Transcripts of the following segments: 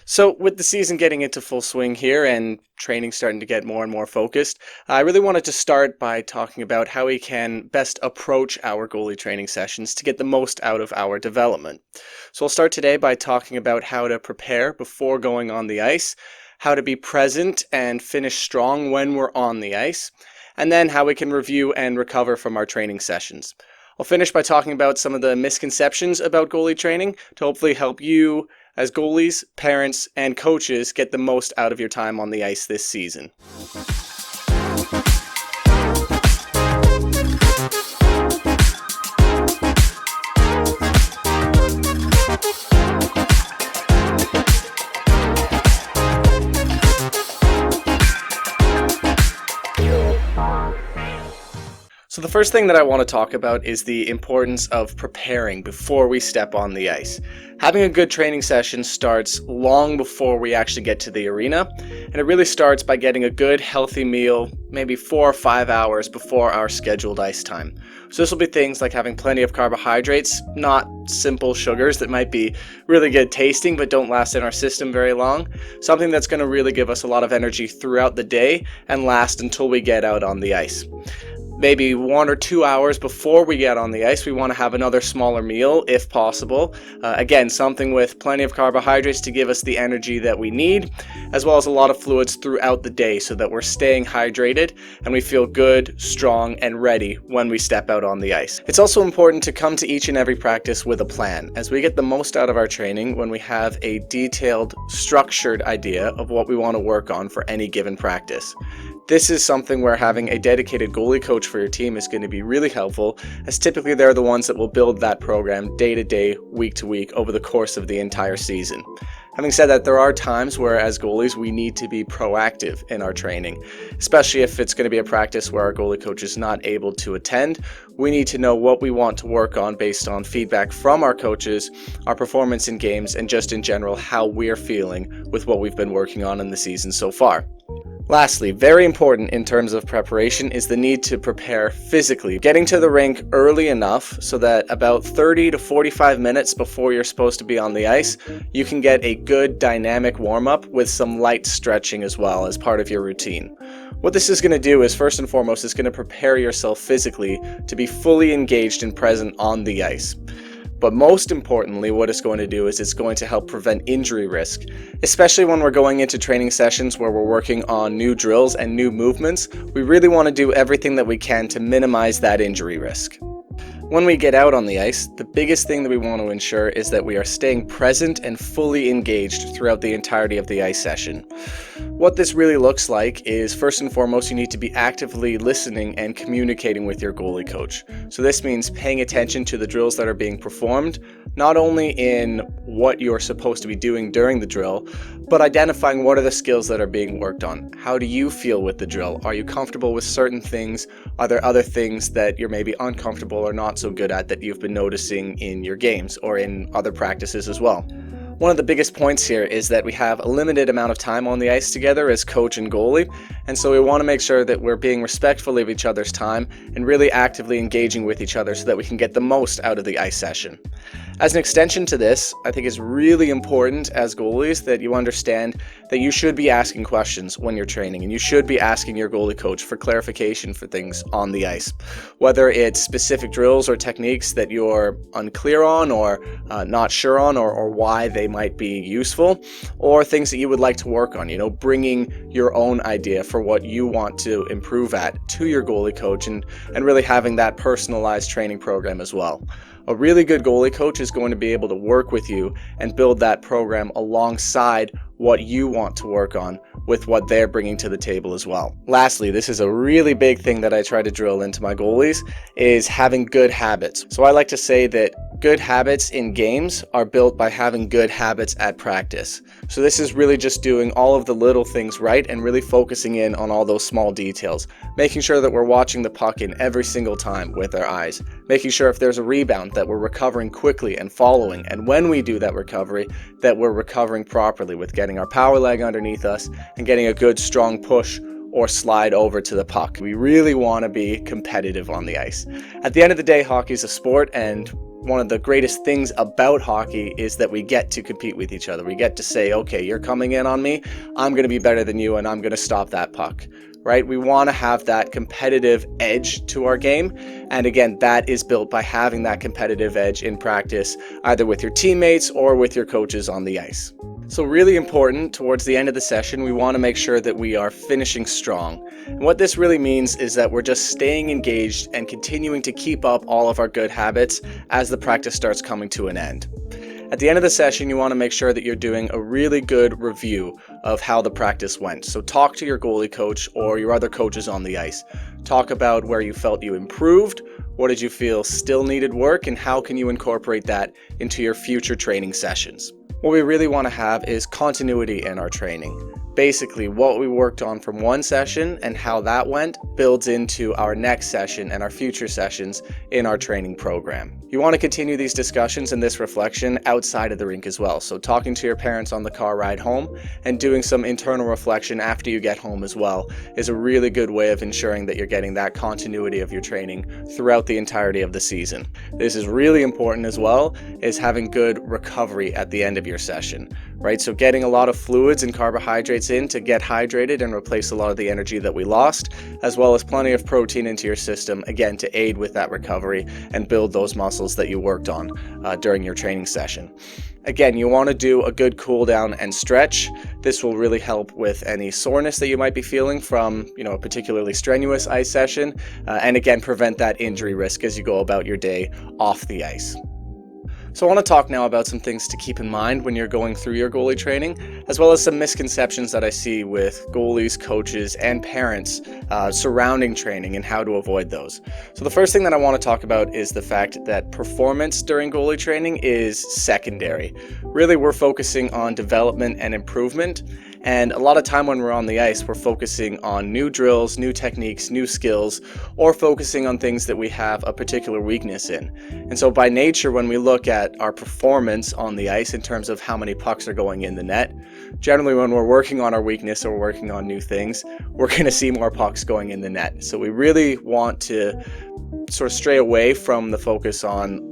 So, with the season getting into full swing here and training starting to get more and more focused, I really wanted to start by talking about how we can best approach our goalie training sessions to get the most out of our development. So, I'll start today by talking about how to prepare before going on the ice, how to be present and finish strong when we're on the ice, and then how we can review and recover from our training sessions. I'll finish by talking about some of the misconceptions about goalie training to hopefully help you as goalies, parents, and coaches get the most out of your time on the ice this season. So the first thing that I want to talk about is the importance of preparing before we step on the ice. Having a good training session starts long before we actually get to the arena, and it really starts by getting a good healthy meal maybe 4 or 5 hours before our scheduled ice time. So this will be things like having plenty of carbohydrates, not simple sugars that might be really good tasting but don't last in our system very long. Something that's going to really give us a lot of energy throughout the day and last until we get out on the ice. Maybe 1 or 2 hours before we get on the ice, we want to have another smaller meal if possible. Again, something with plenty of carbohydrates to give us the energy that we need, as well as a lot of fluids throughout the day so that we're staying hydrated and we feel good, strong, and ready when we step out on the ice. It's also important to come to each and every practice with a plan, as we get the most out of our training when we have a detailed, structured idea of what we want to work on for any given practice. This is something where having a dedicated goalie coach for your team is going to be really helpful, as typically they're the ones that will build that program day to day, week to week over the course of the entire season. Having said that, there are times where as goalies we need to be proactive in our training, especially if it's going to be a practice where our goalie coach is not able to attend. We need to know what we want to work on based on feedback from our coaches, our performance in games, and just in general how we're feeling with what we've been working on in the season so far. Lastly, very important in terms of preparation is the need to prepare physically. Getting to the rink early enough so that about 30 to 45 minutes before you're supposed to be on the ice, you can get a good dynamic warm-up with some light stretching as well as part of your routine. What this is going to do is, first and foremost, it's going to prepare yourself physically to be fully engaged and present on the ice. But most importantly, what it's going to do is it's going to help prevent injury risk, especially when we're going into training sessions where we're working on new drills and new movements. We really want to do everything that we can to minimize that injury risk. When we get out on the ice, the biggest thing that we want to ensure is that we are staying present and fully engaged throughout the entirety of the ice session. What this really looks like is, first and foremost, you need to be actively listening and communicating with your goalie coach. So this means paying attention to the drills that are being performed, not only in what you're supposed to be doing during the drill, but identifying what are the skills that are being worked on. How do you feel with the drill? Are you comfortable with certain things? Are there other things that you're maybe uncomfortable or not so good at that you've been noticing in your games or in other practices as well? One of the biggest points here is that we have a limited amount of time on the ice together as coach and goalie, and so we want to make sure that we're being respectful of each other's time and really actively engaging with each other so that we can get the most out of the ice session. As an extension to this, I think it's really important as goalies that you understand that you should be asking questions when you're training, and you should be asking your goalie coach for clarification for things on the ice. Whether it's specific drills or techniques that you're unclear on or not sure on, or why they might be useful, or things that you would like to work on, bringing your own idea for what you want to improve at to your goalie coach and really having that personalized training program as well. A really good goalie coach is going to be able to work with you and build that program alongside what you want to work on with what they're bringing to the table as well. Lastly, this is a really big thing that I try to drill into my goalies, is having good habits. So I like to say that good habits in games are built by having good habits at practice. So this is really just doing all of the little things right and really focusing in on all those small details, making sure that we're watching the puck in every single time with our eyes, making sure if there's a rebound that we're recovering quickly and following, and when we do that recovery, that we're recovering properly with getting our power leg underneath us and getting a good strong push or slide over to the puck. We really want to be competitive on the ice. At the end of the day, hockey is a sport, and one of the greatest things about hockey is that we get to compete with each other. We get to say, okay, you're coming in on me, I'm going to be better than you, and I'm going to stop that puck. Right? We want to have that competitive edge to our game. And again, that is built by having that competitive edge in practice, either with your teammates or with your coaches on the ice. So really important, towards the end of the session, we want to make sure that we are finishing strong. And what this really means is that we're just staying engaged and continuing to keep up all of our good habits as the practice starts coming to an end. At the end of the session, you want to make sure that you're doing a really good review of how the practice went. So talk to your goalie coach or your other coaches on the ice. Talk about where you felt you improved, what did you feel still needed work, and how can you incorporate that into your future training sessions. What we really want to have is continuity in our training. Basically, what we worked on from one session and how that went builds into our next session and our future sessions in our training program. You want to continue these discussions and this reflection outside of the rink as well. So talking to your parents on the car ride home and doing some internal reflection after you get home as well is a really good way of ensuring that you're getting that continuity of your training throughout the entirety of the season. This is really important as well, is having good recovery at the end of your session, right? So getting a lot of fluids and carbohydrates in to get hydrated and replace a lot of the energy that we lost, as well as plenty of protein into your system, again, to aid with that recovery and build those muscles that you worked on during your training session. Again, you want to do a good cool down and stretch. This will really help with any soreness that you might be feeling from, a particularly strenuous ice session, and again, prevent that injury risk as you go about your day off the ice. So I want to talk now about some things to keep in mind when you're going through your goalie training, as well as some misconceptions that I see with goalies, coaches, and parents surrounding training and how to avoid those. So the first thing that I want to talk about is the fact that performance during goalie training is secondary. Really, we're focusing on development and improvement. And a lot of time when we're on the ice, we're focusing on new drills, new techniques, new skills, or focusing on things that we have a particular weakness in. And so by nature, when we look at our performance on the ice in terms of how many pucks are going in the net, generally when we're working on our weakness or we're working on new things, we're going to see more pucks going in the net. So we really want to sort of stray away from the focus on,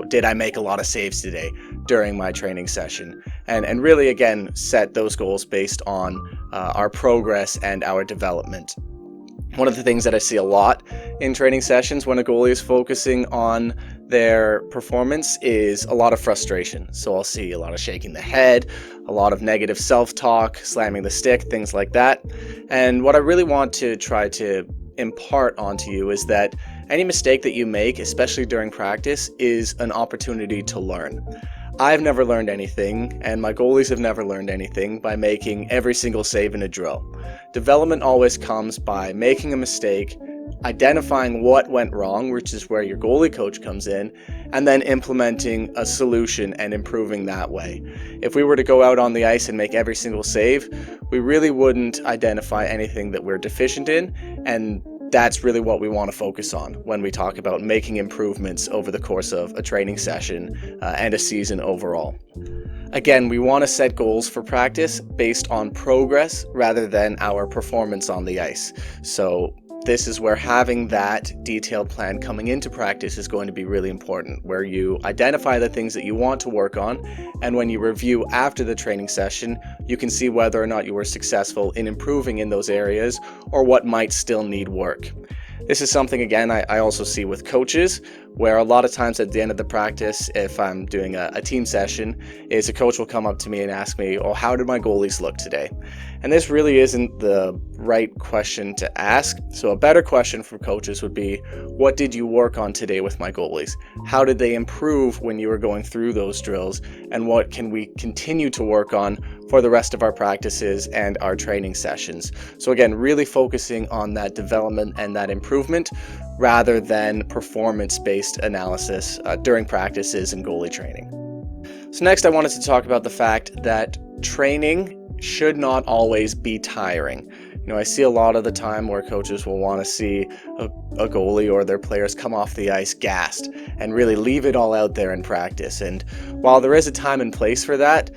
did I make a lot of saves today during my training session? And really, again, set those goals based on our progress and our development. One of the things that I see a lot in training sessions when a goalie is focusing on their performance is a lot of frustration. So I'll see a lot of shaking the head, a lot of negative self-talk, slamming the stick, things like that. And what I really want to try to impart onto you is that any mistake that you make, especially during practice, is an opportunity to learn. I've never learned anything, and my goalies have never learned anything by making every single save in a drill. Development always comes by making a mistake, identifying what went wrong, which is where your goalie coach comes in, and then implementing a solution and improving that way. If we were to go out on the ice and make every single save, we really wouldn't identify anything that we're deficient in, and that's really what we want to focus on when we talk about making improvements over the course of a training session and a season overall. Again, we want to set goals for practice based on progress rather than our performance on the ice. So this is where having that detailed plan coming into practice is going to be really important, where you identify the things that you want to work on, and when you review after the training session, you can see whether or not you were successful in improving in those areas or what might still need work. This is something, again, I also see with coaches, where a lot of times at the end of the practice, if I'm doing a team session, is a coach will come up to me and ask me, oh, how did my goalies look today? And this really isn't the right question to ask. So a better question for coaches would be, what did you work on today with my goalies? How did they improve when you were going through those drills? And what can we continue to work on for the rest of our practices and our training sessions? So again, really focusing on that development and that improvement rather than performance-based analysis during practices and goalie training. So next I wanted to talk about the fact that training should not always be tiring. I see a lot of the time where coaches will want to see a goalie or their players come off the ice gassed and really leave it all out there in practice. And while there is a time and place for that,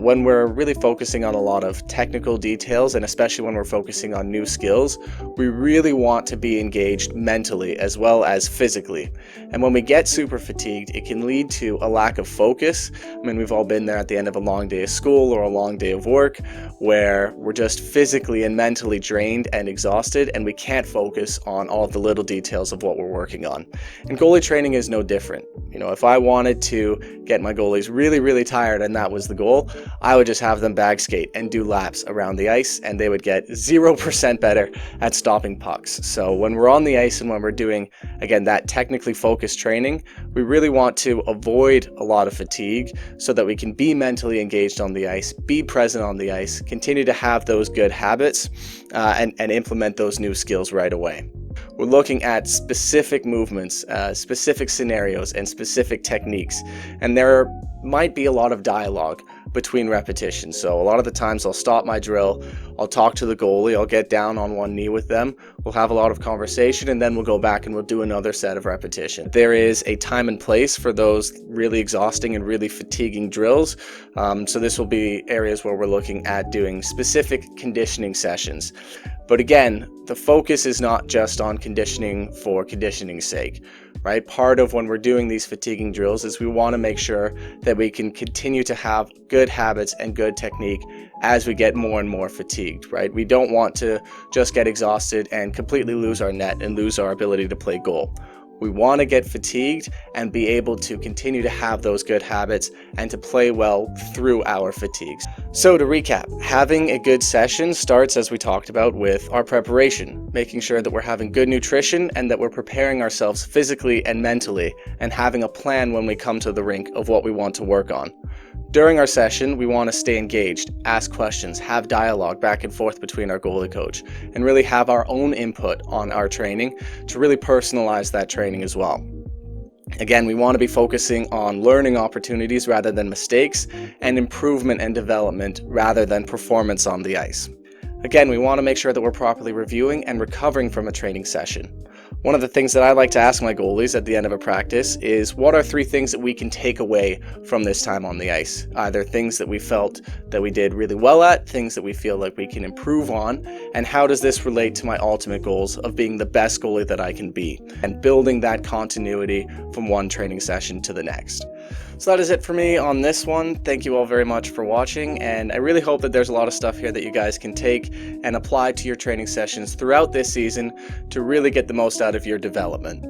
when we're really focusing on a lot of technical details, and especially when we're focusing on new skills, we really want to be engaged mentally as well as physically. And when we get super fatigued, it can lead to a lack of focus. I mean, we've all been there at the end of a long day of school or a long day of work where we're just physically and mentally drained and exhausted, and we can't focus on all of the little details of what we're working on. And goalie training is no different. If I wanted to get my goalies really, really tired and that was the goal, I would just have them bag skate and do laps around the ice, and they would get 0% better at stopping pucks. So when we're on the ice and when we're doing, again, that technically focused training, we really want to avoid a lot of fatigue so that we can be mentally engaged on the ice, be present on the ice, continue to have those good habits, and implement those new skills right away. We're looking at specific movements, specific scenarios, and specific techniques. And there might be a lot of dialogue between repetitions. So a lot of the times I'll stop my drill, I'll talk to the goalie, I'll get down on one knee with them, we'll have a lot of conversation, and then we'll go back and we'll do another set of repetition. There is a time and place for those really exhausting and really fatiguing drills. So this will be areas where we're looking at doing specific conditioning sessions. But again, the focus is not just on conditioning for conditioning's sake, right? Part of when we're doing these fatiguing drills is we want to make sure that we can continue to have good habits and good technique as we get more and more fatigued, right? We don't want to just get exhausted and completely lose our net and lose our ability to play goal. We want to get fatigued and be able to continue to have those good habits and to play well through our fatigues. So to recap, having a good session starts, as we talked about, with our preparation, making sure that we're having good nutrition and that we're preparing ourselves physically and mentally and having a plan when we come to the rink of what we want to work on. During our session, we want to stay engaged, ask questions, have dialogue back and forth between our goalie coach, and really have our own input on our training to really personalize that training as well. Again, we want to be focusing on learning opportunities rather than mistakes, and improvement and development rather than performance on the ice. Again, we want to make sure that we're properly reviewing and recovering from a training session. One of the things that I like to ask my goalies at the end of a practice is, what are 3 things that we can take away from this time on the ice? Either things that we felt that we did really well at, things that we feel like we can improve on, and how does this relate to my ultimate goals of being the best goalie that I can be, and building that continuity from one training session to the next. So that is it for me on this one. Thank you all very much for watching, and I really hope that there's a lot of stuff here that you guys can take and apply to your training sessions throughout this season to really get the most out of your development.